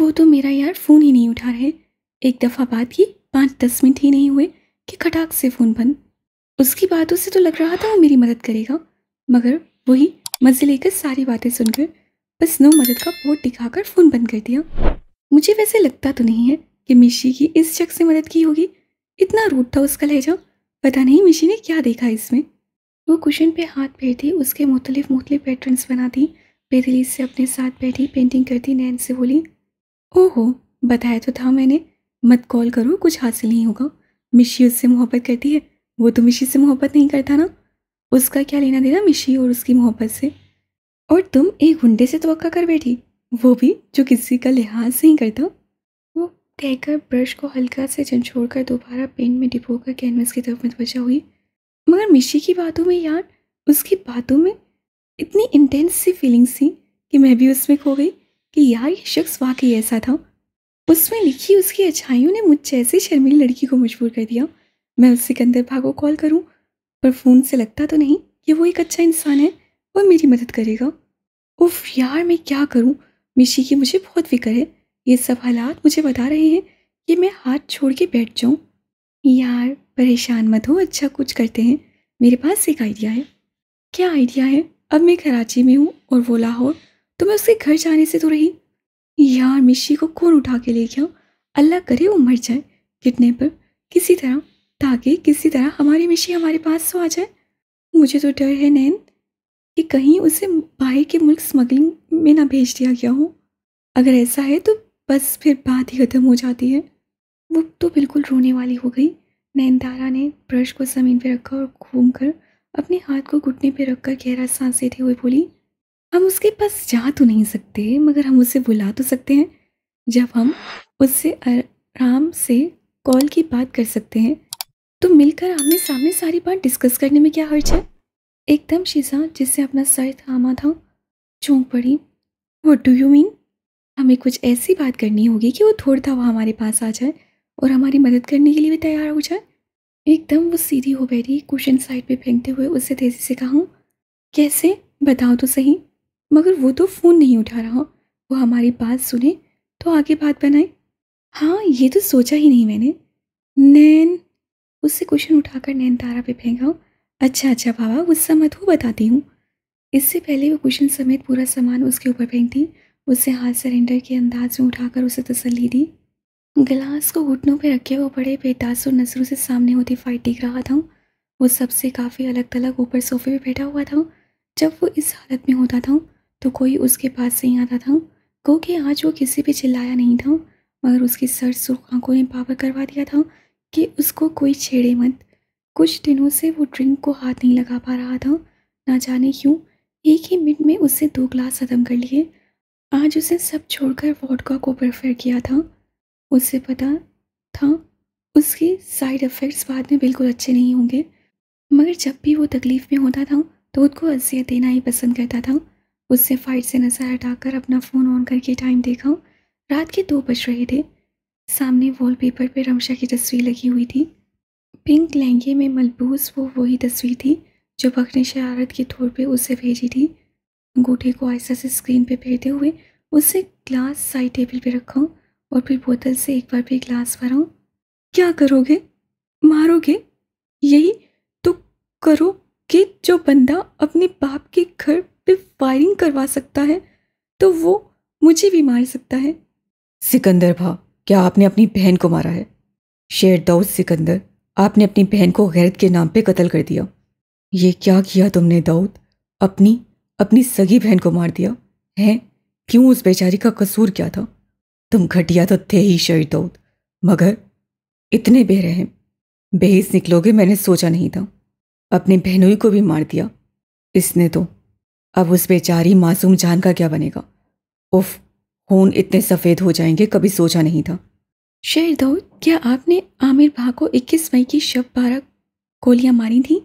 वो तो मेरा यार फ़ोन ही नहीं उठा रहे। एक दफ़ा बात की, 5-10 मिनट ही नहीं हुए कि खटाक से फ़ोन बंद। उसकी बातों से तो लग रहा था वो मेरी मदद करेगा, मगर वही मज़े लेकर सारी बातें सुनकर बस नो मदद का पोत दिखाकर फ़ोन बंद कर दिया। मुझे वैसे लगता तो नहीं है कि मिशी की इस शख्स से मदद की होगी। इतना रूड था उसका लहजा। पता नहीं मिशी ने क्या देखा इसमें। वो कुशन पे हाथ फेरती, उसके मुख्तलिफ मुख्तलिफ पैटर्न्स बनाती, बेदलीज से अपने साथ बैठी पेंटिंग करती नैन से बोली, ओहो, बताया तो था मैंने, मत कॉल करो, कुछ हासिल नहीं होगा। मिशी उससे मोहब्बत करती है, वो तो मिशी से मोहब्बत नहीं करता ना। उसका क्या लेना देना मिशी और उसकी मोहब्बत से। और तुम एक गुंडे से तवक्का कर बैठी, वो भी जो किसी का लिहाज नहीं करता। वो कहकर ब्रश को हल्का से झंझोड़कर दोबारा पेंट में डिपोकर कैनवस की तरफ मतवजा हुई। मगर मिशी की बातों में यार, उसकी बातों में इतनी इंटेंस सी फीलिंग्स थी कि मैं भी उसमें खो गई कि यार ये शख्स वाकई ऐसा था। उसमें लिखी उसकी अच्छाइयों ने मुझ जैसी शर्मीली लड़की को मजबूर कर दिया मैं उस सिकंदर भा को कॉल करूं, पर फ़ोन से लगता तो नहीं कि वो एक अच्छा इंसान है और मेरी मदद करेगा। उफ यार, मैं क्या करूं? मिशी की मुझे बहुत फिक्र है। ये सब हालात मुझे बता रहे हैं कि मैं हाथ छोड़ के बैठ जाऊं। यार परेशान मत हो, अच्छा कुछ करते हैं। मेरे पास एक आइडिया है। क्या आइडिया है? अब मैं कराची में हूँ और वो लाहौर, तो मैं उसके घर जाने से तो रही। यार मिशी को कौन उठा के ले गया? अल्लाह करे वो मर जाए किडनैप पर किसी तरह, ताकि किसी तरह हमारी मिशी हमारे पास तो आ जाए। मुझे तो डर है नैन कि कहीं उसे बाहर के मुल्क स्मगलिंग में ना भेज दिया गया हो। अगर ऐसा है तो बस फिर बात ही खत्म हो जाती है। वो तो बिल्कुल रोने वाली हो गई। नैनतारा ने ब्रश को ज़मीन पर रखा और घूमकर अपने हाथ को घुटने पर रखकर गहरा सांस लेते हुए बोली, हम उसके पास जा तो नहीं सकते, मगर हम उसे बुला तो सकते हैं। जब हम उससे आराम से कॉल की बात कर सकते हैं, तो मिलकर आमने सामने सारी बात डिस्कस करने में क्या हर्ज है? एकदम शीशा जिससे अपना सर थामा था चौंक पड़ी। What do you mean? हमें कुछ ऐसी बात करनी होगी कि वो थोड़ा वो हमारे पास आ जाए और हमारी मदद करने के लिए भी तैयार हो जाए। एकदम वो सीधी हो बैठी, कुशन साइड पे फेंकते हुए उससे तेजी से कहा, कैसे? बताओ तो सही। मगर वो तो फ़ोन नहीं उठा रहा। वो हमारी बात सुने तो आगे बात बनाए। हाँ, ये तो सोचा ही नहीं मैंने। नैन, उससे कुशन उठाकर नैन तारा पे फेंका। अच्छा अच्छा बाबा, गुस्सा मत हो, बताती हूँ। इससे पहले वो कुशन समेत पूरा सामान उसके ऊपर फेंकती, उससे हाथ सरेंडर के अंदाज में उठाकर उसे तसल्ली दी। गिलास को घुटनों पे रखे वो बड़े बेतासुर नजरों से सामने होती फाइट देख रहा था। वो सबसे काफ़ी अलग थलग ऊपर सोफे पे बैठा हुआ था। जब वो इस हालत में होता था तो कोई उसके पास नहीं आता था। गो कि आज वो किसी पे चिल्लाया नहीं था, मगर उसकी सर सुर्ख आंखों ने पावर करवा दिया था कि उसको कोई छेड़े मत। कुछ दिनों से वो ड्रिंक को हाथ नहीं लगा पा रहा था। ना जाने क्यों एक ही मिनट में उससे 2 ग्लास ख़त्म कर लिए। आज उसे सब छोड़कर वोडका को प्रेफर किया था। उसे पता था उसके साइड इफ़ेक्ट्स बाद में बिल्कुल अच्छे नहीं होंगे, मगर जब भी वो तकलीफ़ में होता था तो खुद को अज़ियत देना ही पसंद करता था। उससे फ़ाइट से नज़र हटाकर अपना फ़ोन ऑन करके टाइम देखा। रात के 2 बज रहे थे। सामने वॉलपेपर पे रमशा की तस्वीर लगी हुई थी। पिंक लहंगे में मलबूस वो वही तस्वीर थी जो बख ने शरारत के तौर पे उसे भेजी थी। अंगूठे को आहिस्ता से स्क्रीन पे फेरते हुए उसे ग्लास साइड टेबल पे रखा और फिर बोतल से एक बार फिर ग्लास भरा। क्या करोगे? मारोगे? यही तो करो कि जो बंदा अपने बाप के घर पे फायरिंग करवा सकता है तो वो मुझे भी मार सकता है। सिकंदर भा, क्या आपने अपनी बहन को मारा है? शेर दाऊद सिकंदर, आपने अपनी बहन को गैरत के नाम पे कत्ल कर दिया। ये क्या किया तुमने दाऊद? अपनी अपनी सगी बहन को मार दिया है? क्यों? उस बेचारी का कसूर क्या था? तुम घटिया तो थे ही शेर दाऊद, मगर इतने बेरहम बेहिस निकलोगे मैंने सोचा नहीं था। अपनी बहनोई को भी मार दिया इसने तो। अब उस बेचारी मासूम जान का क्या बनेगा? उफ, खून इतने सफ़ेद हो जाएंगे, कभी सोचा नहीं था। शेर दाऊद, क्या आपने आमिर भा को 21 मई की शब 12 गोलियां मारी थी?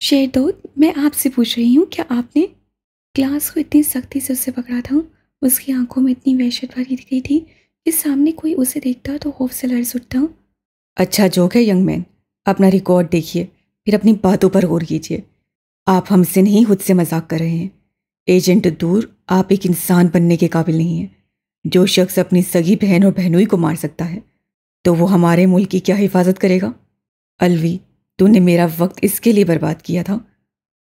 शेर दाऊद, मैं आपसे पूछ रही हूँ, क्या आपने? ग्लास को इतनी सख्ती से उससे पकड़ा था, उसकी आंखों में इतनी वहशत भरी गई थी कि सामने कोई उसे देखता तो खौफ से लर्ज़ उठता। अच्छा जोक है यंग मैन, अपना रिकॉर्ड देखिए, फिर अपनी बातों पर गौर कीजिए। आप हमसे नहीं खुद से मजाक कर रहे हैं। एजेंट दूर, आप एक इंसान बनने के काबिल नहीं हैं। जो शख्स अपनी सगी बहन और बहनोई को मार सकता है तो वो हमारे मुल्क की क्या हिफाजत करेगा? अलवी, तूने मेरा वक्त इसके लिए बर्बाद किया था,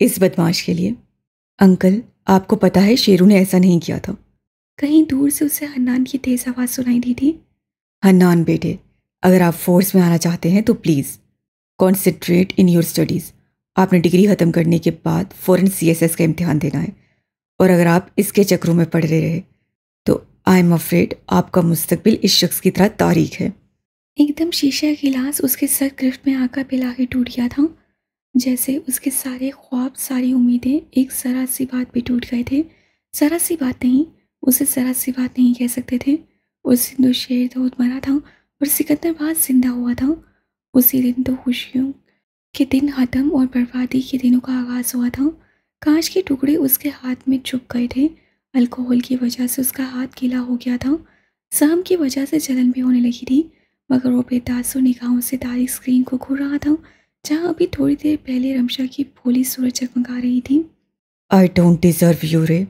इस बदमाश के लिए। अंकल, आपको पता है शेरू ने ऐसा नहीं किया था। कहीं दूर से उसे हन्नान की तेज आवाज़ सुनाई दी थी। हन्नान बेटे, अगर आप फोर्स में आना चाहते हैं तो please concentrate in your studies. आपने डिग्री ख़त्म करने के बाद फ़ौरन CSS का इम्तिहान देना है, और अगर आप इसके चक्रों में पड़े रहे तो आई एम अफ्रेड आपका मुस्तकबिल इस शख्स की तरह तारीख है। एकदम शीशे का गिलास उसके सर गिरफ्त में आकर पिला के टूट गया था, जैसे उसके सारे ख्वाब, सारी उम्मीदें एक ज़रा सी बात पे टूट गए थे। ज़रा सी बात नहीं, उसे ज़रा सी बात नहीं कह सकते थे। उस दिन तो शेर दाऊद मरा था और सिकंदराबाद जिंदा हुआ था। उसी दिन तो खुशियों के दिन ख़त्म और बर्बादी के दिनों का आगाज़ हुआ था। कांच के टुकड़े उसके हाथ में चुभ गए थे। अल्कोहल की वजह से उसका हाथ गीला हो गया था। शाम की वजह से जलन भी होने लगी थी, मगर वो बेतासुर निगाहों से तारीख स्क्रीन को घूर रहा था, जहाँ अभी थोड़ी देर पहले रमशा की भोली सूरज जगमगा रही थी। आई डोंट डिजर्व यू रे।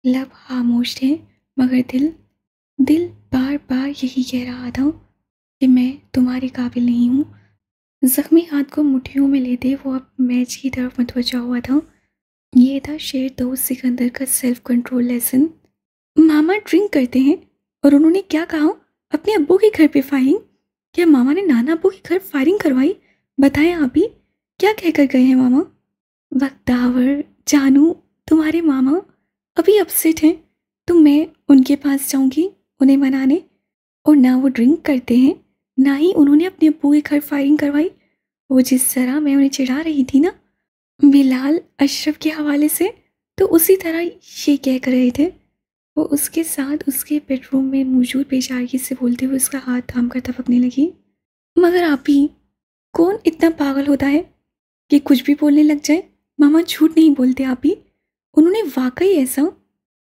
लब खामोश थे, मगर दिल बार बार यही कह रहा था कि मैं तुम्हारे काबिल नहीं हूँ। जख्मी हाथ को मुट्ठियों में लेते वो अब मैच की तरफ मतवजा हुआ था। ये था शेर दोस्त सिकंदर का सेल्फ कंट्रोल लेसन। मामा ड्रिंक करते हैं और उन्होंने क्या कहा? अपने अब्बू के घर पे फायरिंग? क्या मामा ने नाना अब्बू के घर फायरिंग करवाई? बताएं आप ही, क्या कहकर गए हैं मामा? वक्तावर, जानू, तुम्हारे मामा अभी अपसेट हैं, तो मैं उनके पास जाऊंगी उन्हें मनाने। और ना वो ड्रिंक करते हैं, ना ही उन्होंने अपने अब्बू के घर फायरिंग करवाई। वो जिस तरह मैं उन्हें चिढ़ा रही थी ना बिलाल अशरफ के हवाले से, तो उसी तरह ये कह कर रहे थे। वो उसके साथ उसके बेडरूम में मौजूद बेचारगी से बोलते हुए उसका हाथ थाम कर थपकने लगी। मगर आप ही, कौन इतना पागल होता है कि कुछ भी बोलने लग जाए? मामा झूठ नहीं बोलते आप ही, उन्होंने वाकई ऐसा।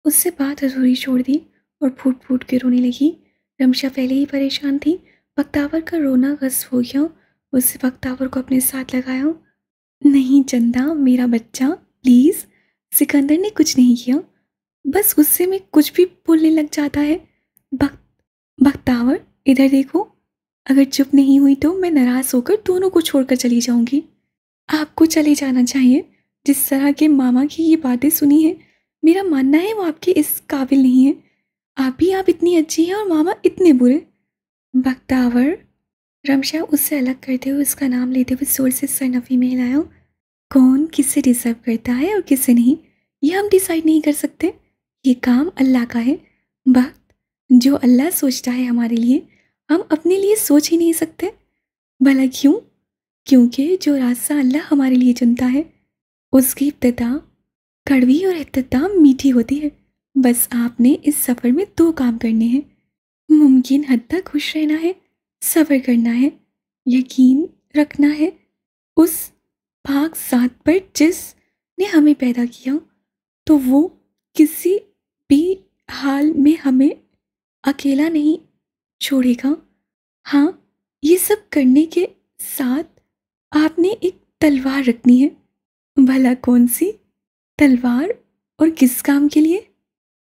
उससे बात अधूरी छोड़ दी और फूट फूट के रोने लगी। रमशा पहले ही परेशान थी। बख्तावर का रोना गस्प हो गया। उससे बख्तावर को अपने साथ लगाया। नहीं चंदा मेरा बच्चा, प्लीज़, सिकंदर ने कुछ नहीं किया, बस गुस्से में कुछ भी बोलने लग जाता है। बख्तावर इधर देखो, अगर चुप नहीं हुई तो मैं नाराज़ होकर दोनों को छोड़कर चली जाऊंगी। आपको चले जाना चाहिए। जिस तरह के मामा की ये बातें सुनी हैं, मेरा मानना है वो आपके इस काबिल नहीं है। आप इतनी अच्छी हैं और मामा इतने बुरे। बख्तावर, रमशा उससे अलग करते हुए उसका नाम लेते हुए जोर से सरनफी में हिलाया। कौन किसे डिजर्व करता है और किसे नहीं, ये हम डिसाइड नहीं कर सकते। ये काम अल्लाह का है। वक्त जो अल्लाह सोचता है हमारे लिए, हम अपने लिए सोच ही नहीं सकते। भला क्यों? क्योंकि जो रास्ता अल्लाह हमारे लिए चुनता है, उसकी इब्तिदा कड़वी और इख्तिताम मीठी होती है। बस आपने इस सफ़र में 2 काम करने हैं। मुमकिन हद तक खुश रहना है, सब्र करना है, यकीन रखना है उस पाक ज़ात पर जिसने हमें पैदा किया, तो वो किसी भी हाल में हमें अकेला नहीं छोड़ेगा। हाँ, ये सब करने के साथ आपने एक तलवार रखनी है। भला कौन सी तलवार और किस काम के लिए?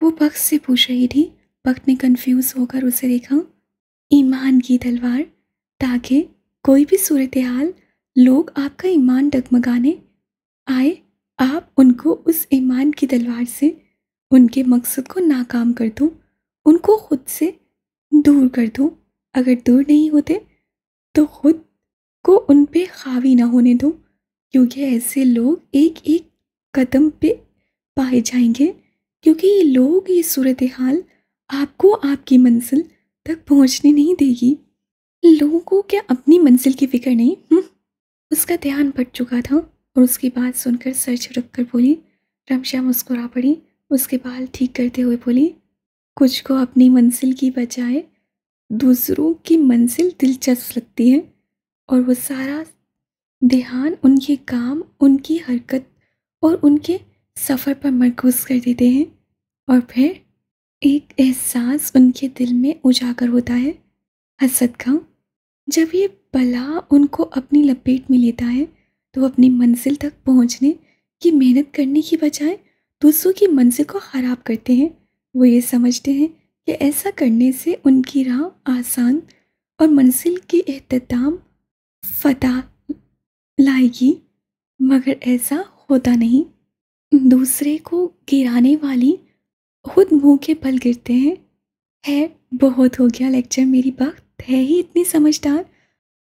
वो बख्त से पूछ रही थी। बख्त ने कंफ्यूज होकर उसे देखा। ईमान की तलवार, ताकि कोई भी सूरत हाल लोग आपका ईमान डगमगाने आए, आप उनको उस ईमान की तलवार से उनके मकसद को नाकाम कर दो, उनको खुद से दूर कर दो। अगर दूर नहीं होते तो खुद को उन पे हावी ना होने दो, क्योंकि ऐसे लोग एक एक कदम पे पाए जाएंगे, क्योंकि ये लोग, ये सूरत हाल आपको आपकी मंजिल तक पहुंचने नहीं देगी। लोगों को क्या अपनी मंजिल की फिक्र नहीं? उसका ध्यान भट चुका था और उसकी बात सुनकर सर झुक कर बोली। रमशा मुस्कुरा पड़ी। उसके बाल ठीक करते हुए बोली, कुछ को अपनी मंजिल की बजाय दूसरों की मंजिल दिलचस्प लगती है, और वो सारा ध्यान उनके काम, उनकी हरकत और उनके सफ़र पर मरकूज कर देते हैं, और फिर एक एहसास उनके दिल में उजागर होता है, हसद का। जब ये बला उनको अपनी लपेट में लेता है तो वो अपनी मंजिल तक पहुंचने की मेहनत करने की बजाय दूसरों की मंजिल को ख़राब करते हैं। वो ये समझते हैं कि ऐसा करने से उनकी राह आसान और मंजिल की एहतमाम फतह लाएगी, मगर ऐसा होता नहीं। दूसरे को गिराने वाली खुद मुंह के बल गिरते हैं। है, बहुत हो गया लेक्चर। मेरी बख्त है ही इतनी समझदार,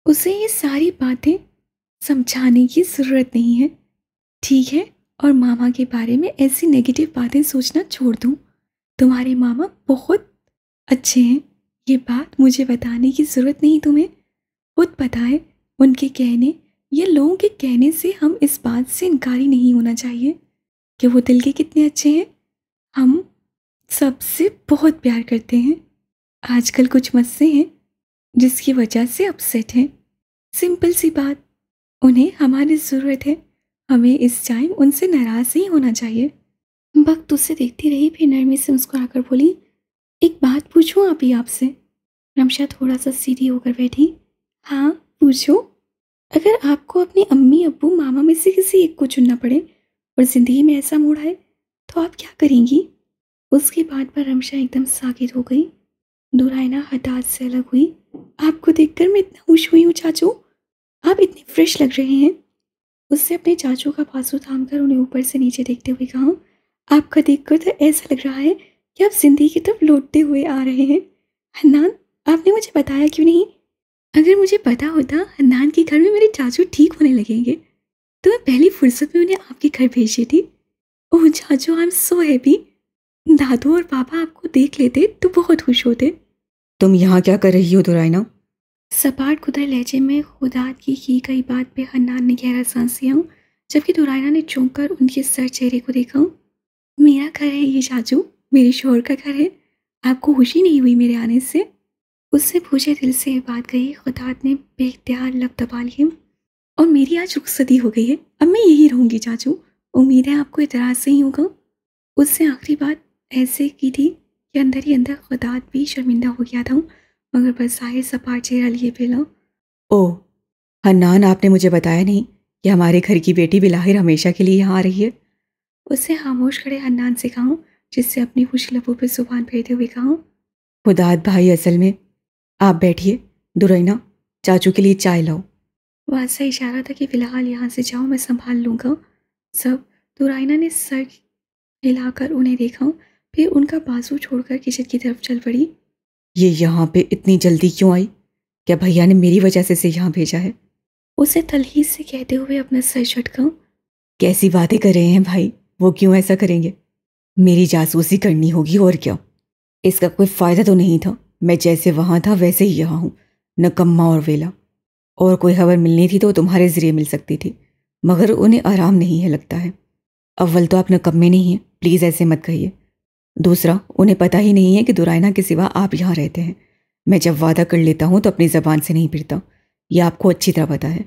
उसे ये सारी बातें समझाने की ज़रूरत नहीं है, ठीक है? और मामा के बारे में ऐसी नेगेटिव बातें सोचना छोड़ दूँ। तुम्हारे मामा बहुत अच्छे हैं, ये बात मुझे बताने की ज़रूरत नहीं तुम्हें, खुद पता है। उनके कहने या लोगों के कहने से हम इस बात से इनकारी नहीं होना चाहिए कि वो दिल के कितने अच्छे हैं। हम सबसे बहुत प्यार करते हैं। आजकल कुछ मसले हैं जिसकी वजह से अपसेट हैं। सिंपल सी बात, उन्हें हमारी ज़रूरत है। हमें इस टाइम उनसे नाराज़ नहीं होना चाहिए। वक्त उसे देखती रही, फिर नरमी से मुस्कुराकर बोली, एक बात पूछूं आप ही आपसे? रमशा थोड़ा सा सीधी होकर बैठी। हाँ पूछो। अगर आपको अपनी अम्मी अब्बू मामा में से किसी एक को चुनना पड़े और ज़िंदगी में ऐसा मोड़ आए तो आप क्या करेंगी? उसकी बात पर रमशा एकदम साकित हो गई। दुरायना हताश से अलग हुई। आपको देखकर मैं इतना खुश हुई हूँ चाचू, आप इतने फ्रेश लग रहे हैं। उससे अपने चाचू का बाजू थामकर उन्हें ऊपर से नीचे देखते हुए कहा, आपका देखकर तो ऐसा लग रहा है कि आप जिंदगी की तरफ लौटते हुए आ रहे हैं। हन्नान, आपने मुझे बताया क्यों नहीं? अगर मुझे पता होता हन्नान के घर में मेरे चाचू ठीक होने लगेंगे तो मैं पहली फुर्सत में उन्हें आपके घर भेज देती। ओह चाचू, आई एम सो हैप्पी। दादू और पापा आपको देख लेते तो बहुत खुश होते। तुम यहाँ क्या कर रही हो दुरायना? सपाट खुदर लहजे में खुदात की गई बात पे हन्नान ने गहरा सांस लिया, जबकि दुरायना ने चौंक कर उनके सर चेहरे को देखा। मेरा घर है ये चाचू, मेरे शोहर का घर है। आपको खुशी नहीं हुई मेरे आने से? उससे पूछे दिल से ये बात कही। खुदात ने बेख्तियार लब दबा लिए। और मेरी आज रुखसती हो गई है, अब मैं यही रहूंगी चाचू। उम्मीद है आपको इतराज़ नहीं होगा। उससे आखिरी बात ऐसे की थी कि अंदर ही अंदर खुदात भी शर्मिंदा हो गया था, मगर बज़ाहिर सपाट चेहरा लिए बिना। ओह हन्नान, आपने मुझे बताया नहीं कि हमारे घर की बेटी बिलाहिर हमेशा के लिए यहाँ आ रही है। उससे खामोश खड़े हन्नान से कहा, जिससे अपनी खुश लबों पर जुबान फेरते हुए कहा, खुदात भाई, असल में आप बैठिए। दुरायना, चाचू के लिए चाय लाओ। वह ऐसा इशारा था कि फ़िलहाल यहाँ से जाओ, मैं संभाल लूँगा सब। दुरायना ने सर हिलाकर उन्हें देखा, फिर उनका बाजू छोड़कर किचन की तरफ चल पड़ी। ये यहाँ पे इतनी जल्दी क्यों आई? क्या भैया ने मेरी वजह से इसे यहाँ भेजा है? उसे तलहीस से कहते हुए अपना सर झटका। कैसी बातें कर रहे हैं भाई, वो क्यों ऐसा करेंगे? मेरी जासूसी करनी होगी और क्या। इसका कोई फ़ायदा तो नहीं था। मैं जैसे वहाँ था वैसे ही यहाँ हूँ, नकम्मा और वेला। और कोई खबर मिलनी थी तो तुम्हारे ज़रिए मिल सकती थी, मगर उन्हें आराम नहीं है लगता है। अव्वल तो आप नकम्मे नहीं हैं, प्लीज़ ऐसे मत कहिए। दूसरा, उन्हें पता ही नहीं है कि दुरायना के सिवा आप यहाँ रहते हैं। मैं जब वादा कर लेता हूँ तो अपनी ज़बान से नहीं फिरता, यह आपको अच्छी तरह पता है।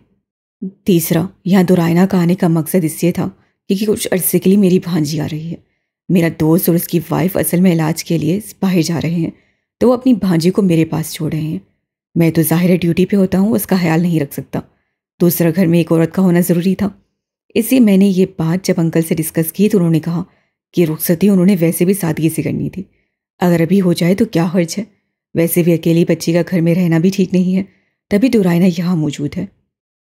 तीसरा, यहाँ दुरायना का आने का मकसद इसलिए था क्योंकि कुछ अरसे के लिए मेरी भांजी आ रही है। मेरा दोस्त और उसकी वाइफ असल में इलाज के लिए बाहर जा रहे हैं, तो वो अपनी भांजी को मेरे पास छोड़ रहे हैं। मैं तो ज़ाहिर ड्यूटी पे होता हूँ, उसका ख्याल नहीं रख सकता। दूसरा, घर में एक औरत का होना ज़रूरी था। इसलिए मैंने ये बात जब अंकल से डिस्कस की तो उन्होंने कहा कि रुखसती उन्होंने वैसे भी सादगी से करनी थी। अगर अभी हो जाए तो क्या हर्ज है। वैसे भी अकेली बच्ची का घर में रहना भी ठीक नहीं है, तभी दुरायना यहाँ मौजूद है।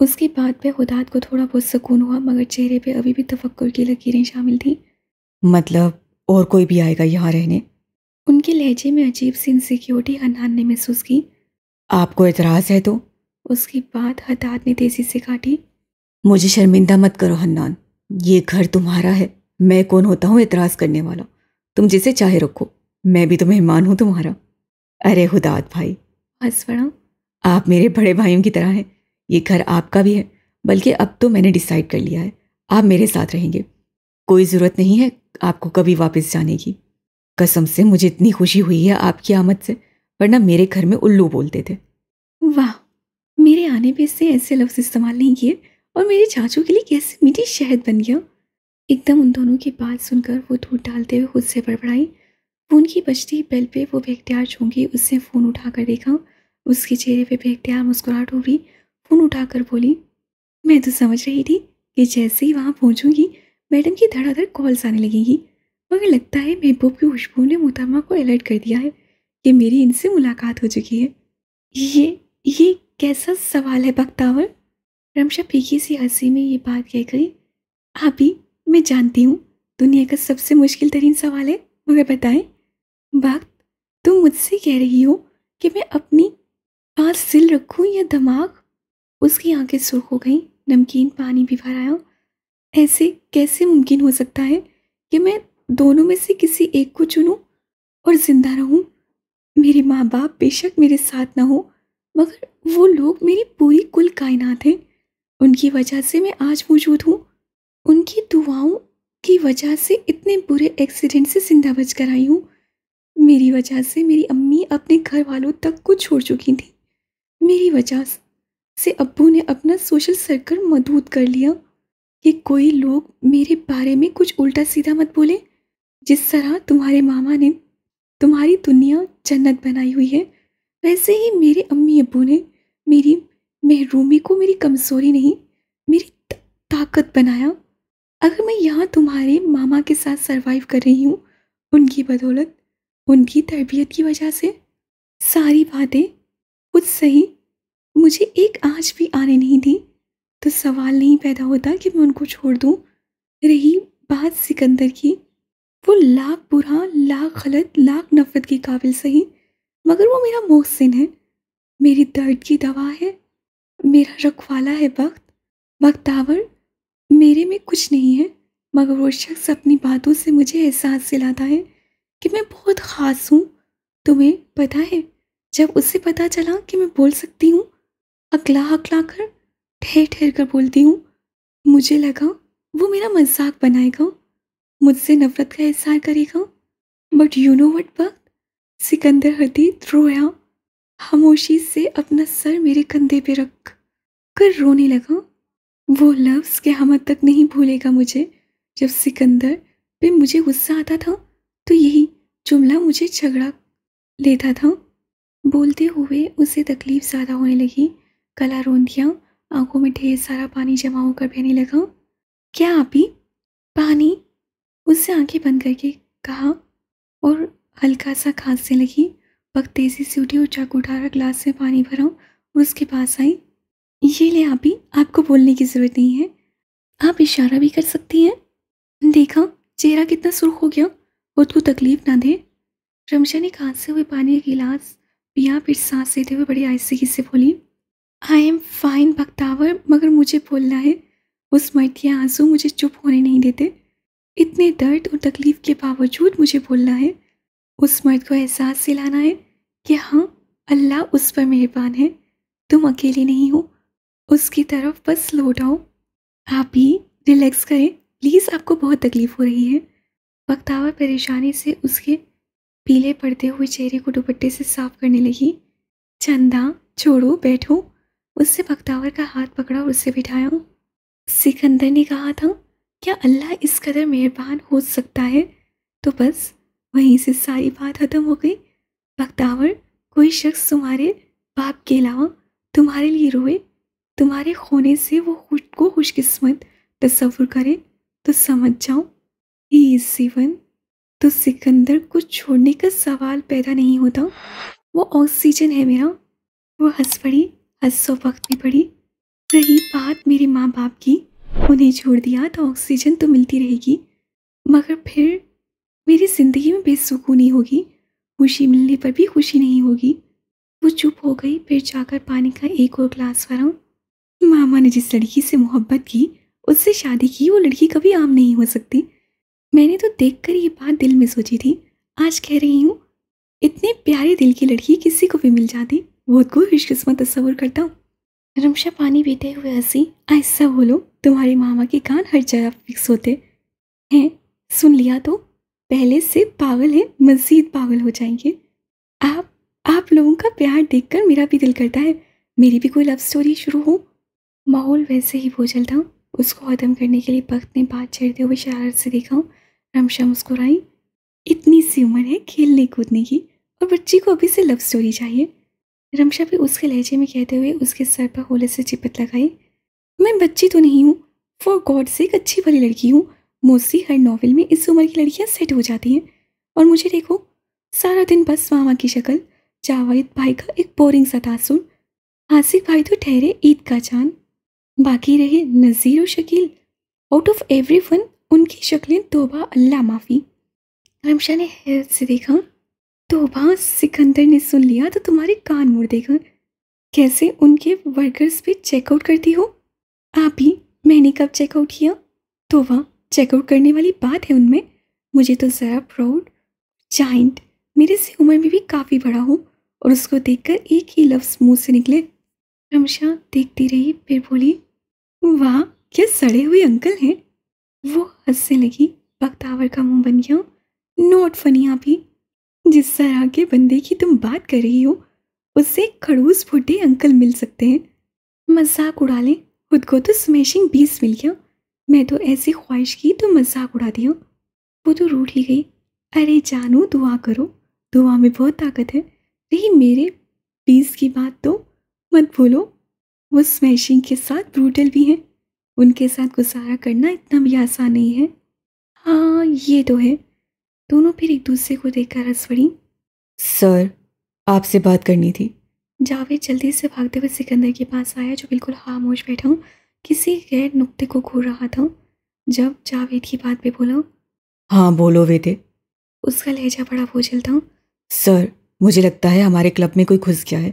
उसकी बात पे खुदात को थोड़ा बहुत सुकून हुआ, मगर चेहरे पे अभी भी तफक्कुर की लकीरें शामिल थीं। मतलब और कोई भी आएगा यहाँ रहने? उनके लहजे में अजीब सी इनसिक्योरिटी हन्नान ने महसूस की। आपको एतराज़ है तो? उसकी बात हठात ने तेजी से काटी। मुझे शर्मिंदा मत करो हन्नान, ये घर तुम्हारा है। मैं कौन होता हूँ एतराज़ करने वाला? तुम जिसे चाहे रखो, मैं भी तो मेहमान हूँ तुम्हारा। अरे खुदात भाई, हंस पड़ा। आप मेरे बड़े भाइयों की तरह हैं। ये घर आपका भी है, बल्कि अब तो मैंने डिसाइड कर लिया है, आप मेरे साथ रहेंगे। कोई ज़रूरत नहीं है आपको कभी वापस जाने की। कसम से मुझे इतनी खुशी हुई है आपकी आमद से, वरना मेरे घर में उल्लू बोलते थे। वाह, मेरे आने पे इससे ऐसे लफ्ज़ इस्तेमाल नहीं किए और मेरे चाचू के लिए कैसे मीठी शहद बन गया। एकदम उन दोनों की बात सुनकर वो धूट डालते हुए खुद से बड़बड़ाई। फ़ोन की बजती बेल पे वो बेख्तियार झोंकी। उसने फ़ोन उठाकर देखा, उसके चेहरे पे बेख्तियार मुस्कुराहट उभरी। फ़ोन उठाकर बोली, मैं तो समझ रही थी कि जैसे ही वहाँ पहुँचूंगी मैडम की धड़ाधड़ कॉल्स आने लगेंगी, मगर लगता है महबूब की खुशबू ने मोहतरमा को अलर्ट कर दिया है कि मेरी इनसे मुलाकात हो चुकी है। ये कैसा सवाल है बख्तावर? रमशा फीकी सी हंसी में ये बात कह गई। अभी मैं जानती हूँ दुनिया का सबसे मुश्किल तरीन सवाल है, मगर बताएं वक्त, तुम मुझसे कह रही हो कि मैं अपनी बात सिल रखूं या दिमाग? उसकी आंखें सुर्ख हो गईं, नमकीन पानी भी भर आया। ऐसे कैसे मुमकिन हो सकता है कि मैं दोनों में से किसी एक को चुनूं और जिंदा रहूं? मेरे माँ बाप बेशक मेरे साथ ना हो, मगर वो लोग मेरी पूरी कुल कायनात हैं। उनकी वजह से मैं आज मौजूद हूँ। उनकी दुआओं की वजह से इतने बुरे एक्सीडेंट से जिंदा बच कर आई हूँ। मेरी वजह से मेरी अम्मी अपने घर वालों तक को छोड़ चुकी थी। मेरी वजह से अब्बू ने अपना सोशल सर्कल मदूद कर लिया कि कोई लोग मेरे बारे में कुछ उल्टा सीधा मत बोले। जिस तरह तुम्हारे मामा ने तुम्हारी दुनिया जन्नत बनाई हुई है, वैसे ही मेरे अम्मी अब्बू ने मेरी महरूमी को मेरी कमज़ोरी नहीं, मेरी ताकत बनाया। अगर मैं यहाँ तुम्हारे मामा के साथ सरवाइव कर रही हूँ, उनकी बदौलत, उनकी तरबियत की वजह से। सारी बातें कुछ सही मुझे एक आँच भी आने नहीं दी, तो सवाल नहीं पैदा होता कि मैं उनको छोड़ दूँ। रही बात सिकंदर की, वो लाख बुरा, लाख गलत, लाख नफरत के काबिल सही, मगर वो मेरा मोहसिन है, मेरी दर्द की दवा है, मेरा रखवाला है। बख्तावर, मेरे में कुछ नहीं है, मगर वो शख्स अपनी बातों से मुझे एहसास दिलाता है कि मैं बहुत ख़ास हूँ। तुम्हें पता है, जब उसे पता चला कि मैं बोल सकती हूँ, अकला अकला कर, ठहर ठहर कर बोलती हूँ, मुझे लगा वो मेरा मजाक बनाएगा, मुझसे नफरत का इजहार करेगा। बट यू नो वट वक्त, सिकंदर हदीद रोया, खामोशी से अपना सर मेरे कंधे पे रख कर रोने लगा। वो लफ्ज़ क़यामत तक नहीं भूलेगा मुझे। जब सिकंदर पे मुझे गुस्सा आता था तो यही जुमला मुझे झगड़ा लेता था। बोलते हुए उसे तकलीफ ज़्यादा होने लगी, गला रोन दिया, आंखों में ढेर सारा पानी जमा होकर बहने लगा। क्या आपी? पानी? उससे आंखें बंद करके कहा और हल्का सा खांसने लगी। वक्त तेजी से उठी और चाकू उठाकर ग्लास में पानी भरा और उसके पास आई। ये ले आपी, आपको बोलने की ज़रूरत नहीं है, आप इशारा भी कर सकती हैं। देखा चेहरा कितना सुर्ख हो गया, खुद को तकलीफ ना दे। रमशा ने खांसते हुए पानी का गिलास पिया, फिर सांस लेते हुए बड़ी आहिस्ते से बोली, आई एम फाइन बख्तावर, मगर मुझे बोलना है। उस मर्द के आंसू मुझे चुप होने नहीं देते। इतने दर्द और तकलीफ के बावजूद मुझे बोलना है। उस मर्द को एहसास दिलाना है कि हाँ, अल्लाह उस पर मेहरबान है, तुम अकेले नहीं हो। उसकी तरफ बस लौट आओ। आप ही रिलैक्स करें प्लीज़, आपको बहुत तकलीफ हो रही है। बख्तावर परेशानी से उसके पीले पड़ते हुए चेहरे को दुपट्टे से साफ करने लगी। चंदा छोड़ो, बैठो। उससे बख्तावर का हाथ पकड़ा और उससे बिठाया। सिकंदर ने कहा था, क्या अल्लाह इस कदर मेहरबान हो सकता है? तो बस वहीं से सारी बात खत्म हो गई। बख्तावर, कोई शख्स तुम्हारे बाप के अलावा तुम्हारे लिए रोए, तुम्हारे खोने से वो खुद को खुशकिस्मत तस्वुर करे, तो समझ जाओ ही इज जीवन। तो सिकंदर को छोड़ने का सवाल पैदा नहीं होता। वो ऑक्सीजन है मेरा। वो हंस पड़ी, हंसो वक्त भी पड़ी। रही बात मेरे माँ बाप की, उन्हें छोड़ दिया तो ऑक्सीजन तो मिलती रहेगी, मगर फिर मेरी ज़िंदगी में बेसुकूनी होगी, खुशी मिलने पर भी खुशी नहीं होगी। वो चुप हो गई, फिर जाकर पानी का एक और ग्लास भरा। मामा ने जिस लड़की से मोहब्बत की, उससे शादी की, वो लड़की कभी आम नहीं हो सकती। मैंने तो देखकर ये बात दिल में सोची थी, आज कह रही हूँ। इतने प्यारे दिल की लड़की किसी को भी मिल जाती, वो को खुशकिस्मत तस्वुर करता हूँ। रमशा पानी पीते हुए हंसी। ऐसा बोलो, तुम्हारे मामा के कान हर जगह फिक्स होते हैं, सुन लिया तो पहले से पागल है, मज़ीद पागल हो जाएंगे। आप लोगों का प्यार देखकर मेरा भी दिल करता है मेरी भी कोई लव स्टोरी शुरू हो। माहौल वैसे ही बोझल था। उसको ख़त्म करने के लिए वक्त ने बात छेड़ते हुए शरारत से देखा। रमशा मुस्कुराई। इतनी सी उम्र है खेलने कूदने की, और बच्ची को अभी से लव स्टोरी चाहिए। रमशा भी उसके लहजे में कहते हुए उसके सर पर होले से चिपट लगाई। मैं बच्ची तो नहीं हूँ, फॉर गॉड से एक अच्छी भली लड़की हूँ। मोस्टली हर नॉवेल में इस उम्र की लड़कियाँ सेट हो जाती हैं, और मुझे देखो, सारा दिन बस मामा की शक्ल, जावेद भाई का एक बोरिंग सा तासुर, आसिफ भाई तो ठहरे ईद का चांद, बाकी रहे नज़ीर और शकील। आउट ऑफ एवरीवन उनकी शक्लें तौबा अल्लाह माफ़ी। रमशा ने हैरत से देखा। तौबा, सिकंदर ने सुन लिया तो तुम्हारे कान मुड़ देगा। कैसे उनके वर्कर्स पे चेकआउट करती हो? आप ही, मैंने कब चेकआउट किया? तौबा, चेकआउट करने वाली बात है उनमें? मुझे तो ज़रा प्राउड जाइंट मेरे से उम्र में भी काफ़ी बड़ा हो और उसको देखकर एक ही लफ्ज़ मुंह से निकले। रमशा देखती रही, फिर बोली, वाह क्या सड़े हुए अंकल हैं। वो हंसने लगी। बख्तावर का मुंह बन गया। नॉट फनी आप ही। जिस तरह के बंदे की तुम बात कर रही हो उससे खड़ूस फुटे अंकल मिल सकते हैं। मजाक उड़ा लें, खुद को तो स्मैशिंग 20 मिल गया। मैं तो ऐसी ख्वाहिश की तो मजाक उड़ा दिया। वो तो रूठ ही गई। अरे जानू, दुआ करो, दुआ में बहुत ताकत है। रही मेरे 20 की बात तो मत भूलो, वो स्मैशिंग के साथ ब्रूटल भी हैं। उनके साथ गुजारा करना इतना भी आसान नहीं है। हाँ ये तो है। दोनों फिर एक दूसरे को देखकर हंस पड़ी। सर, आपसे बात करनी थी। जावेद जल्दी से भागते हुए सिकंदर के पास आया, जो बिल्कुल खामोश बैठा किसी गैर नुक्ते को घूर रहा था। जब जावेद की बात पे बोला, हाँ बोलो वेदे। उसका लहजा बड़ा बोझल था। सर, मुझे लगता है हमारे क्लब में कोई घुस गया है,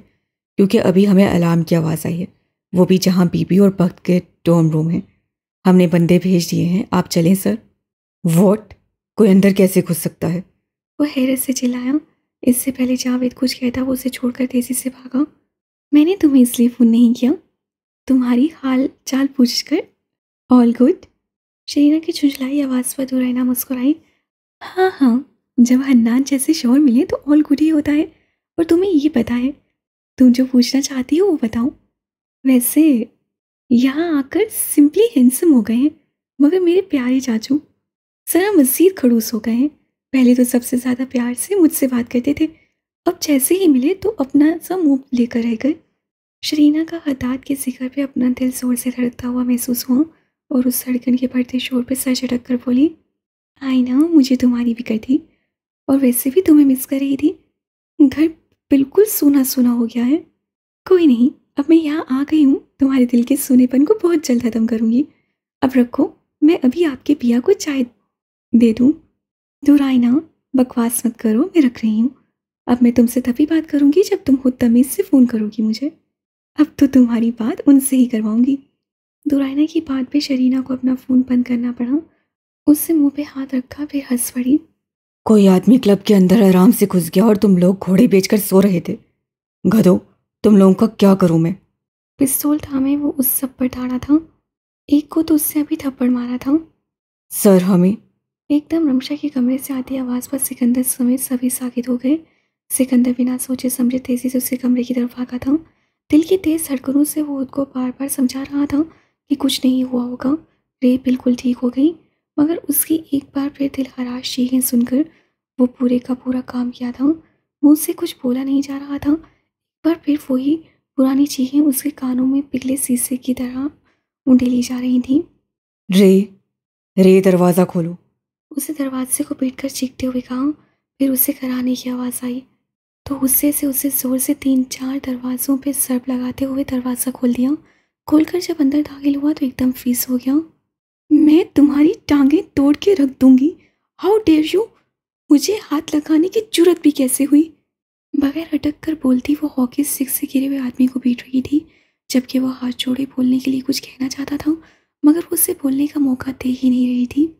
क्योंकि अभी हमें अलार्म की आवाज़ आई है, वो भी जहाँ बीबी और भक्त के डॉर्म रूम है। हमने बंदे भेज दिए हैं, आप चलें सर। वॉट? कोई अंदर कैसे घुस सकता है? वो हैरत से चिल्लाया। इससे पहले जावेद कुछ कहता वो उसे छोड़कर तेजी से भागा। मैंने तुम्हें इसलिए फ़ोन नहीं किया, तुम्हारी हाल चाल पूछकर। All good? शरीना की झुंझलाई आवाज़ पर दुरैना मुस्कुराई। हाँ हाँ, जब हन्नान जैसे शौहर मिले तो ऑल गुड ही होता है। और तुम्हें ये पता है, तुम जो पूछना चाहती हो वो बताओ। वैसे यहाँ आकर सिंपली हैंडसम हो गए हैं, मगर मेरे प्यारे चाचू जरा मज़ीद खड़ूस हो गए हैं। पहले तो सबसे ज़्यादा प्यार से मुझसे बात करते थे, अब जैसे ही मिले तो अपना सा मुंह लेकर रह गए। शरीना का हताहत के शिखर पे अपना दिल जोर से धड़कता हुआ महसूस हुआ और उस धड़कन के बढ़ते शोर पे सर झटक कर बोली, आई ना, मुझे तुम्हारी फिक्र थी और वैसे भी तुम्हें मिस कर रही थी। घर बिल्कुल सूना सूना हो गया है। कोई नहीं, अब मैं यहाँ आ गई हूँ, तुम्हारे दिल के सूनेपन को बहुत जल्द ख़त्म करूँगी। अब रखो, मैं अभी आपके पिया को चाय दे दूँ। दूर आई ना, बकवास मत करो, मैं रख रही हूँ। अब मैं तुमसे तभी बात करूँगी जब तुम खुद तमीज़ से फ़ोन करोगी मुझे। अब तो तुम्हारी बात उनसे ही करवाऊंगी। दुरायना की बात पे शरीना को अपना फ़ोन बंद करना पड़ा। उससे मुंह पे हाथ रखा, फिर हंस पड़ी। कोई आदमी क्लब के अंदर आराम से घुस गया और तुम लोग घोड़े बेचकर सो रहे थे। गधो, तुम लोगों का क्या करूं मैं? पिस्तौल थामे वो उस सब पर ठाड़ा था। एक को तो उससे अभी थप्पड़ मारा था। सर, हमें। एकदम रमशा के कमरे से आती आवाज़ पर सिकंदर समेत सभी साकित हो गए। सिकंदर बिना सोचे समझे तेजी से उसके कमरे की तरफ भागा था। दिल की तेज धड़कनों से वो उसको बार बार समझा रहा था कि कुछ नहीं हुआ होगा, रे बिल्कुल ठीक हो गई। मगर उसकी एक बार फिर दिल हराश चीखें सुनकर वो पूरे का पूरा काम किया था। मुंह से कुछ बोला नहीं जा रहा था। एक बार फिर वही पुरानी चीखें उसके कानों में पिघले शीशे की तरह उंडेली जा रही थी। रे, रे दरवाज़ा खोलो। उसे दरवाजे को पीट कर चीखते हुए कहा। फिर उसे कराने की आवाज़ आई तो गुस्से से उसे जोर से 3-4 दरवाज़ों पे सर्प लगाते हुए दरवाज़ा खोल दिया। खोलकर जब अंदर दाखिल हुआ तो एकदम फ्रीज हो गया। मैं तुम्हारी टांगें तोड़ के रख दूंगी। How dare you! मुझे हाथ लगाने की जुर्रत भी कैसे हुई? बगैर अटक कर बोलती वो हॉकी स्टिक से गिरे हुए आदमी को पीट रही थी, जबकि वो हाथ जोड़े बोलने के लिए कुछ कहना चाहता था, मगर वो उसे बोलने का मौका दे ही नहीं रही थी।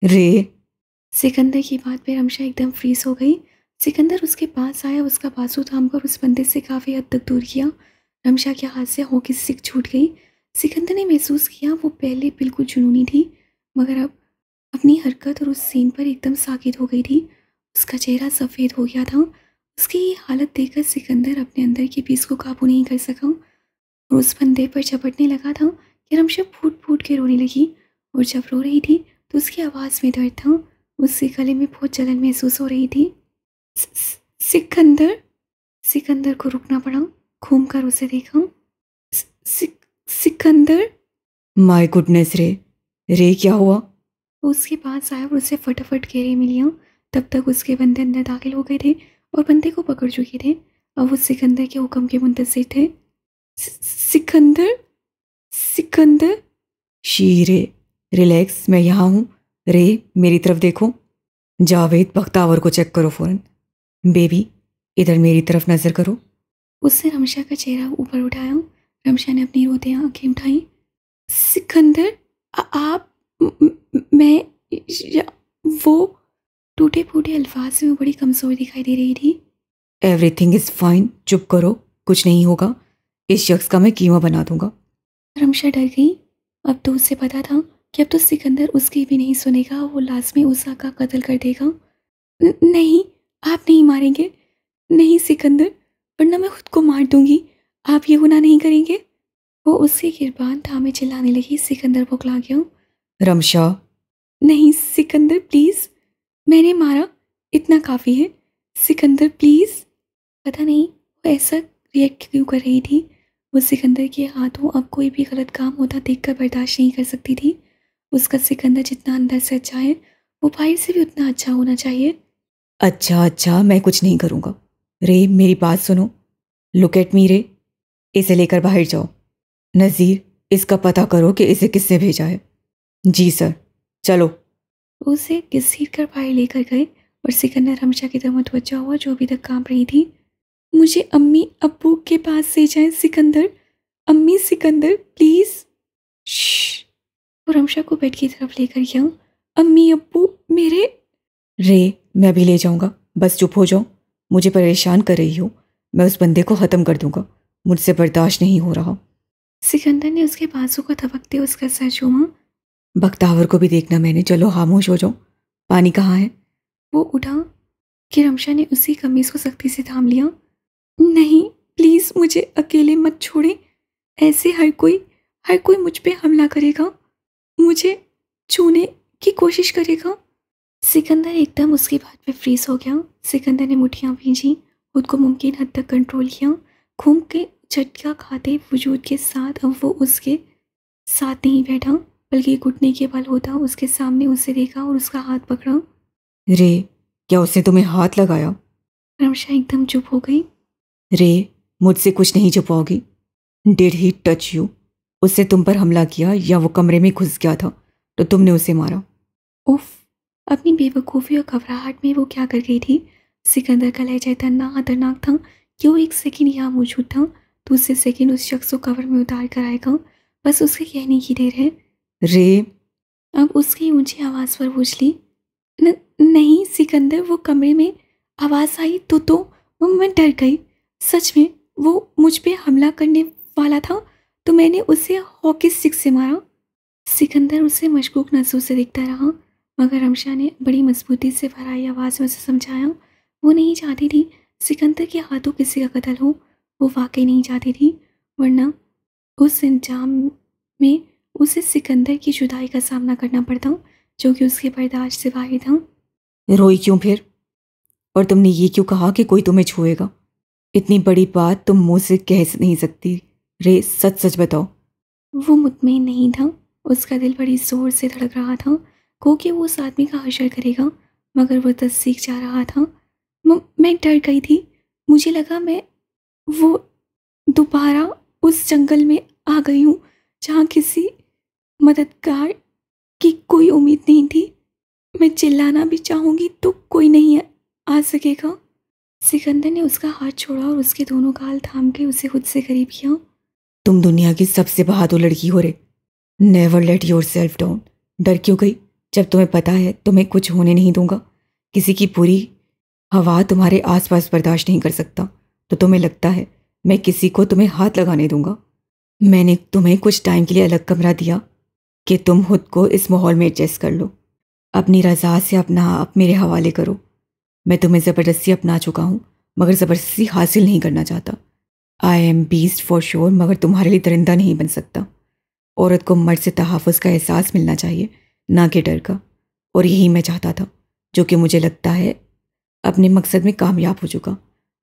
रे, सिकंदर की बात पे रमशा एकदम फ्रीज हो गई। सिकंदर उसके पास आया, उसका बाजू थामकर उस बंदे से काफ़ी हद तक दूर किया। रमशा के हाथ से हॉकी स्टिक छूट गई। सिकंदर ने महसूस किया वो पहले बिल्कुल जुनूनी थी, मगर अब अपनी हरकत और उस सीन पर एकदम साकित हो गई थी। उसका चेहरा सफ़ेद हो गया था। उसकी ये हालत देखकर सिकंदर अपने अंदर की पीस को काबू नहीं कर सका और उस बंदे पर झपटने लगा था कि रमशा फूट फूट के रोने लगी। और जब रो रही थी तो उसकी आवाज़ में दर्द था। उसके गले में बहुत जलन महसूस हो रही थी। सिकंदर! सिकंदर को रुकना पड़ा। घूम कर उसे देखा। सिकंदर! माय गुडनेस रे, रे क्या हुआ? वो उसके पास आया और उसे फटाफट घेरे में लिया तब तक उसके बंदे अंदर दाखिल हो गए थे और बंदे को पकड़ चुके थे। अब वो सिकंदर के हुक्म के मुंतज़िर थे। सिकंदर, सिकंदर। शीरे, रिलैक्स, मैं यहाँ हूँ। रे, मेरी तरफ देखो। जावेद, बख्तावर को चेक करो फ़ौरन। बेबी, इधर मेरी तरफ नज़र करो। उसने रमशा का चेहरा ऊपर उठाया। रमशा ने अपनी रोते आंखें उठाई। सिकंदर, आप, मैं, वो टूटे फूटे अल्फाज में बड़ी कमज़ोर दिखाई दे रही थी। एवरीथिंग इज़ फाइन, चुप करो, कुछ नहीं होगा। इस शख्स का मैं कीमा बना दूंगा। रमशा डर गई। अब तो उसे पता था कि अब तो सिकंदर उसकी भी नहीं सुनेगा, वो लाजमी उषा का कत्ल कर देगा। नहीं, आप नहीं मारेंगे। नहीं सिकंदर, वरना मैं खुद को मार दूंगी। आप ये गुनाह नहीं करेंगे। वो उसके गिरबान थामे चिल्लाने लगी। सिकंदर बौखला गया। रमशा, नहीं सिकंदर प्लीज़, मैंने मारा, इतना काफ़ी है। सिकंदर प्लीज़। पता नहीं वो ऐसा रिएक्ट क्यों कर रही थी। वो सिकंदर के हाथों अब कोई भी गलत काम होता देखकर बर्दाश्त नहीं कर सकती थी। उसका सिकंदर जितना अंदर से अच्छा है, वो बाहर से भी उतना अच्छा होना चाहिए। अच्छा अच्छा, मैं कुछ नहीं करूँगा। रे, मेरी बात सुनो। लुक एट मी रे, इसे लेकर बाहर जाओ। नज़ीर, इसका पता करो कि इसे किसने भेजा है। जी सर, चलो। उसे घसीट कर बाहर लेकर गए और सिकंदर रमशा की तरफ मुतवज्जा हुआ, जो अभी तक कांप रही थी। मुझे अम्मी अब्बू के पास ले जाएं सिकंदर, अम्मी सिकंदर प्लीज़। श्श। वो रमशा को बेड की तरफ लेकर गया। अम्मी अब्बू मेरे। रे, मैं भी ले जाऊंगा, बस चुप हो जाओ। मुझे परेशान कर रही हो, मैं उस बंदे को ख़त्म कर दूंगा। मुझसे बर्दाश्त नहीं हो रहा। सिकंदर ने उसके बाजू को थपकते उसका सर चूमा। बख्तावर को भी देखना मैंने, चलो खामोश हो जाओ। पानी कहाँ है? वो उठा कि रमशा ने उसी कमीज़ को सख्ती से थाम लिया। नहीं प्लीज़, मुझे अकेले मत छोड़े। ऐसे हर कोई मुझ पे हमला करेगा, मुझे छूने की कोशिश करेगा। सिकंदर एकदम उसकी बात पे फ्रीज हो गया। सिकंदर ने मुट्ठियाँ भींची, खुद को मुमकिन हद तक कंट्रोल किया। घूम के झटका खाते वजूद के साथ अब वो उसके साथ नहीं बैठा, बल्कि घुटने के बल होता उसके सामने उसे देखा और उसका हाथ पकड़ा। रे, क्या उसने तुम्हें हाथ लगाया? रमशा एकदम चुप हो गई। रे, मुझसे कुछ नहीं छुपाओगी। Did he touch you? उसने तुम पर हमला किया या वो कमरे में घुस गया था तो तुमने उसे मारा? उफ, अपनी बेवकूफ़ी और घबराहट में वो क्या कर गई थी। सिकंदर का लहजा इतना खतरनाक था कि वो एक सेकंड यहाँ मौजूद था, दूसरे सेकंड उस शख्स को कवर में उतार कर आएगा। बस उसके कहने की देर है। रे, अब उसकी ऊंची आवाज़ पर पूछ ली। नहीं सिकंदर, वो कमरे में आवाज़ आई तो वो मैं डर गई। सच में वो मुझ पे हमला करने वाला था तो मैंने उसे हॉकी स्टिक से मारा। सिकंदर उसे मशकूक नज़रों से देखता रहा, मगर रमशा ने बड़ी मजबूती से भराई आवाज़ में उसे समझाया। वो नहीं चाहती थी सिकंदर के हाथों किसी का कत्ल हो। वो वाकई नहीं चाहती थी, वरना उस इंजाम में उसे सिकंदर की जुदाई का सामना करना पड़ता, जो कि उसके बर्दाश्त से बाहर था। रोई क्यों फिर? और तुमने ये क्यों कहा कि कोई तुम्हें छुएगा? इतनी बड़ी बात तुम मुंह से कह नहीं सकती। रे, सच सच बताओ। वो मुतमईन नहीं था, उसका दिल बड़ी जोर से धड़क रहा था कि वो उस आदमी का हशर करेगा, मगर वो तस्दीक जा रहा था। मैं डर गई थी, मुझे लगा मैं वो दोबारा उस जंगल में आ गई हूँ जहाँ किसी मददगार की कोई उम्मीद नहीं थी। मैं चिल्लाना भी चाहूँगी तो कोई नहीं आ सकेगा। सिकंदर ने उसका हाथ छोड़ा और उसके दोनों गाल थाम के उसे खुद से करीब किया। तुम दुनिया की सबसे बहादुर लड़की हो रे। Never let your self down. डर क्यों गई जब तुम्हें पता है तुम्हें कुछ होने नहीं दूंगा? किसी की पूरी हवा तुम्हारे आसपास बर्दाश्त नहीं कर सकता तो तुम्हें लगता है मैं किसी को तुम्हें हाथ लगाने दूंगा? मैंने तुम्हें कुछ टाइम के लिए अलग कमरा दिया कि तुम खुद को इस माहौल में एडजस्ट कर लो। अपनी रज़ा से अपना आप मेरे हवाले करो। मैं तुम्हें ज़बरदस्ती अपना चुका हूँ, मगर ज़बरदस्ती हासिल नहीं करना चाहता। I am beast for sure, मगर तुम्हारे लिए दरिंदा नहीं बन सकता। औरत को मर्द से तहफ़्फ़ुज़ का एहसास मिलना चाहिए, ना कि डर का। और यही मैं चाहता था, जो कि मुझे लगता है अपने मकसद में कामयाब हो चुका।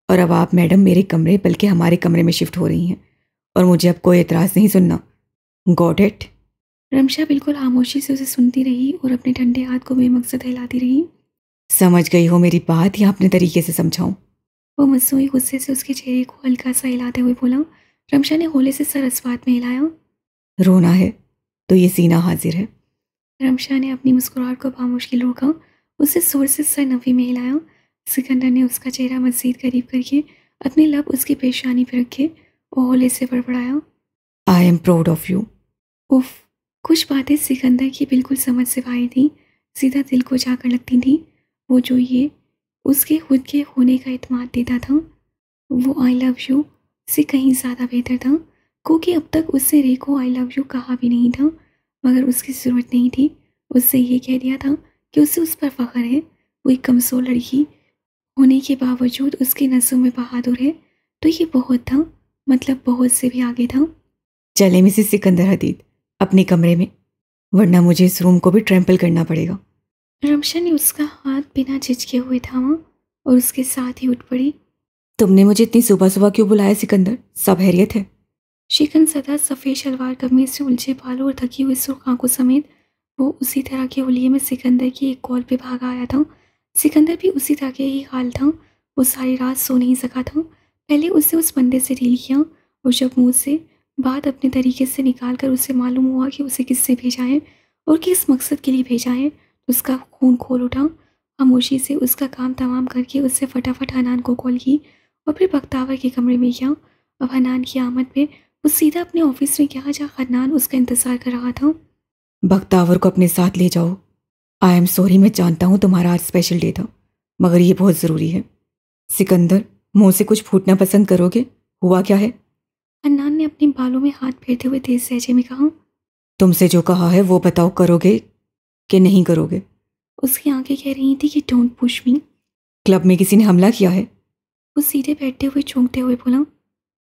और अब आप मैडम मेरे कमरे बल्कि हमारे कमरे में शिफ्ट हो रही हैं और मुझे अब कोई एतराज़ नहीं सुनना। Got it? रमशा बिल्कुल खामोशी से उसे सुनती रही और अपने ठंडे हाथ को बेमकसद हिलाती रही। समझ गई हो मेरी बात या अपने तरीके से समझाऊं? वो मसूई गुस्से से उसके चेहरे को हल्का सा हिलाते हुए बोला। रमशा ने होले से सर अस्वाद में हिलाया। रोना है तो ये सीना हाजिर है। रमशा ने अपनी मुस्कुराहट को बामुश्किल रोका। उसे जोर से सर नफी में हिलाया। सिकंदर ने उसका चेहरा मजीद करीब करके अपने लब उसकी पेशानी पर रखे और होले से बड़बड़ाया। I am proud of you. उफ, कुछ बातें सिकंदर की बिल्कुल समझ से बाहर थी, सीधा दिल को जाकर लगती थी। वो जो ये उसके खुद के होने का इत्मीनान देता था, वो आई लव यू से कहीं ज़्यादा बेहतर था, क्योंकि अब तक उससे रे को आई लव यू कहा भी नहीं था, मगर उसकी ज़रूरत नहीं थी। उससे ये कह दिया था कि उसे उस पर फ़ख्र है। वो एक कमज़ोर लड़की होने के बावजूद उसकी नसों में बहादुर है, तो ये बहुत था, मतलब बहुत से भी आगे था। चले मिसेस सिकंदर हदीद अपने कमरे में, वरना मुझे इस रूम को भी ट्रैम्पल करना पड़ेगा। रमशा ने उसका हाथ बिना झिझके हुए थामा और उसके साथ ही उठ पड़ी। तुमने मुझे इतनी सुबह सुबह क्यों बुलाया सिकंदर? सब हैरियत है? शिकन सदा सफ़ेद शलवार कमीज से उलझे बालों और थकी हुई सुर्ख आंखों समेत वो उसी तरह के हुलिये में सिकंदर की एक कॉल पे भाग आया था। सिकंदर भी उसी तरह के ही हाल था। वो सारी रात सो नहीं सका था। पहले उसने उस बंदे से डील किया और जब मुंह से बात अपने तरीके से निकाल कर उसे मालूम हुआ कि उसे किससे भेजा है और किस मकसद के लिए भेजा है, तो उसका खून खोल उठा। खामोशी से उसका काम तमाम करके उससे फटाफट हनान को कॉल की और फिर बख्तावर के कमरे में गया। अब हनान की आमद पे वो सीधा अपने ऑफिस में गया, जहाँ हनान उसका इंतज़ार कर रहा था। बख्तावर को अपने साथ ले जाओ। आई एम सॉरी, मैं जानता हूँ तुम्हारा आज स्पेशल डे था, मगर ये बहुत ज़रूरी है। सिकंदर, मुंह से कुछ फूटना पसंद करोगे? हुआ क्या है? हन्नान ने अपने बालों में हाथ फेरते हुए तेज लहजे में कहा। तुमसे जो कहा है वो बताओ, करोगे कि नहीं करोगे? उसकी आंखें कह रही थी कि डोंट पुश मी। क्लब में किसी ने हमला किया है? वो सीधे बैठते हुए चौंकते हुए बोला।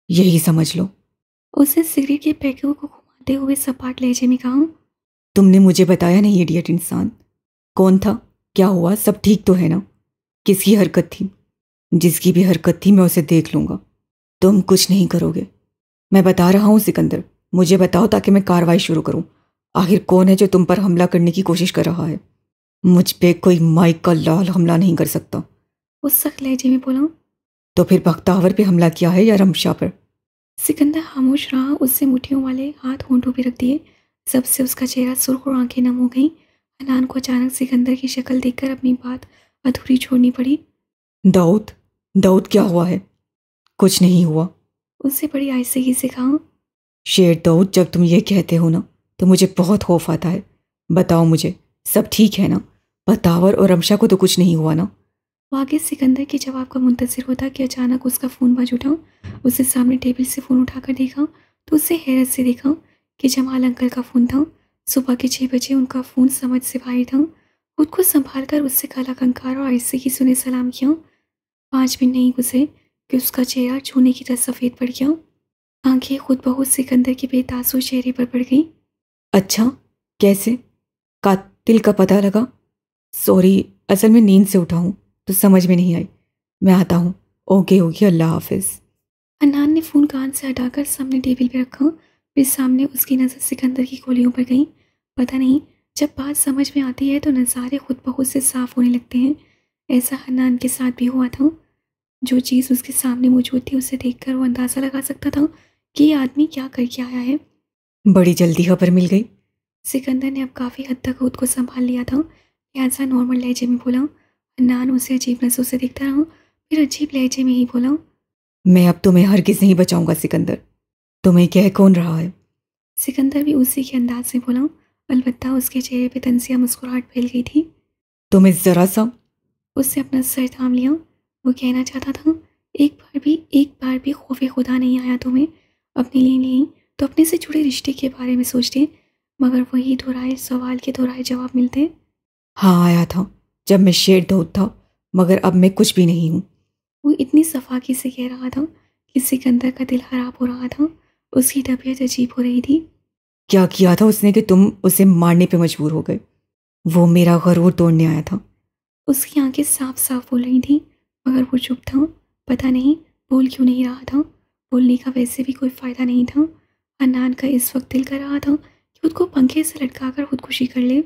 यही समझ लो। उसने सिगरेट के पैकेट को घुमाते हुए सपाट लहजे में कहा। तुमने मुझे बताया नहीं, इडियट इंसान। कौन था? क्या हुआ? सब ठीक तो है ना? किसकी हरकत थी? जिसकी भी हरकत थी मैं उसे देख लूंगा। तुम कुछ नहीं करोगे। मैं बता रहा हूँ सिकंदर, मुझे बताओ ताकि मैं कार्रवाई शुरू करूं। आखिर कौन है जो तुम पर हमला करने की कोशिश कर रहा है? मुझ पे कोई माइक का लाल हमला नहीं कर सकता। वो सख्त लहजे में बोला। तो फिर बख्तावर पे हमला किया है या रमशा पर? सिकंदर खामोश रहा। उससे मुट्ठियों वाले हाथ होंठों पे रख दिए। सबसे उसका चेहरा सुर्ख और आंखें नम हो गईं। हनान को अचानक सिकंदर की शक्ल देखकर अपनी बात अधूरी छोड़नी पड़ी। दाऊद, दाऊद क्या हुआ है? कुछ नहीं हुआ। उससे बड़ी आहिस्तगी से कहा। शेर दाऊद, जब तुम ये कहते हो ना तो मुझे बहुत खौफ आता है। बताओ मुझे, सब ठीक है ना? बख्तावर और रमशा को तो कुछ नहीं हुआ ना? वो आगे सिकंदर के जवाब का मुंतज़िर होता कि अचानक उसका फ़ोन बज उठा। उसने सामने टेबल से फ़ोन उठाकर देखा तो उससे हैरत से देखा कि जमाल अंकल का फ़ोन था। सुबह के 6 बजे उनका फ़ोन समझ से बाहर था। खुद को संभाल कर उससे काला कंकार और आहिस्तगी से उन्हें सलाम किया। 5 मिनट नहीं गुजरे कि उसका चेहरा चूने की तरह सफ़ेद पड़ गया। आंखें खुद बहुत सिकंदर के बेतासुर चेहरे पर पड़ गईं। अच्छा, कैसे? कातिल का पता लगा? सॉरी, असल में नींद से उठा हूँ तो समझ में नहीं आई। मैं आता हूँ। ओके ओके, अल्लाह हाफिज़। हन्नान ने फ़ोन कान से हटाकर सामने टेबल पर रखा। फिर सामने उसकी नज़र सिकंदर की गोलियों पर गई। पता नहीं, जब बात समझ में आती है तो नज़ारे खुद बहुत से साफ होने लगते हैं। ऐसा हन्नान के साथ भी हुआ था। जो चीज़ उसके सामने मौजूद थी उसे देखकर वो अंदाज़ा लगा सकता था कि ये आदमी क्या करके आया है। बड़ी जल्दी खबर मिल गई। सिकंदर ने अब काफ़ी हद तक खुद को संभाल लिया था। लिहाजा नॉर्मल लहजे में बोला। हन्नान उसे अजीब नज़रों से देखता रहा, फिर अजीब लहजे में ही बोला। मैं अब तुम्हें हरगिज़ नहीं बचाऊंगा सिकंदर। तुम्हें कह कौन रहा है? सिकंदर भी उसी के अंदाज से बोला। अलबत्ता उसके चेहरे पे तंजिया मुस्कुराहट फैल गई थी। तुम्हें ज़रा सा। उसने अपना सर थाम लिया। वो कहना चाहता था, एक बार भी खौफ खुदा नहीं आया तुम्हें? अपने लिए नहीं तो अपने से जुड़े रिश्ते के बारे में सोचते, मगर वही दोहराए सवाल के दोहराए जवाब मिलते। हाँ, आया था जब मैं शेर दाऊद था, मगर अब मैं कुछ भी नहीं हूँ। वो इतनी सफाकी से कह रहा था कि सिकंदर का दिल खराब हो रहा था। उसकी तबीयत अजीब हो रही थी। क्या किया था उसने कि तुम उसे मारने पे मजबूर हो गए? वो मेरा गरूर तोड़ने आया था। उसकी आंखें साफ साफ बोल रही थी, मगर वो चुप था। पता नहीं बोल क्यों नहीं रहा था। बोलने का वैसे भी कोई फ़ायदा नहीं था। हन्नान का इस वक्त दिल कर रहा था कि खुद को पंखे से लटका कर खुदकुशी कर ले।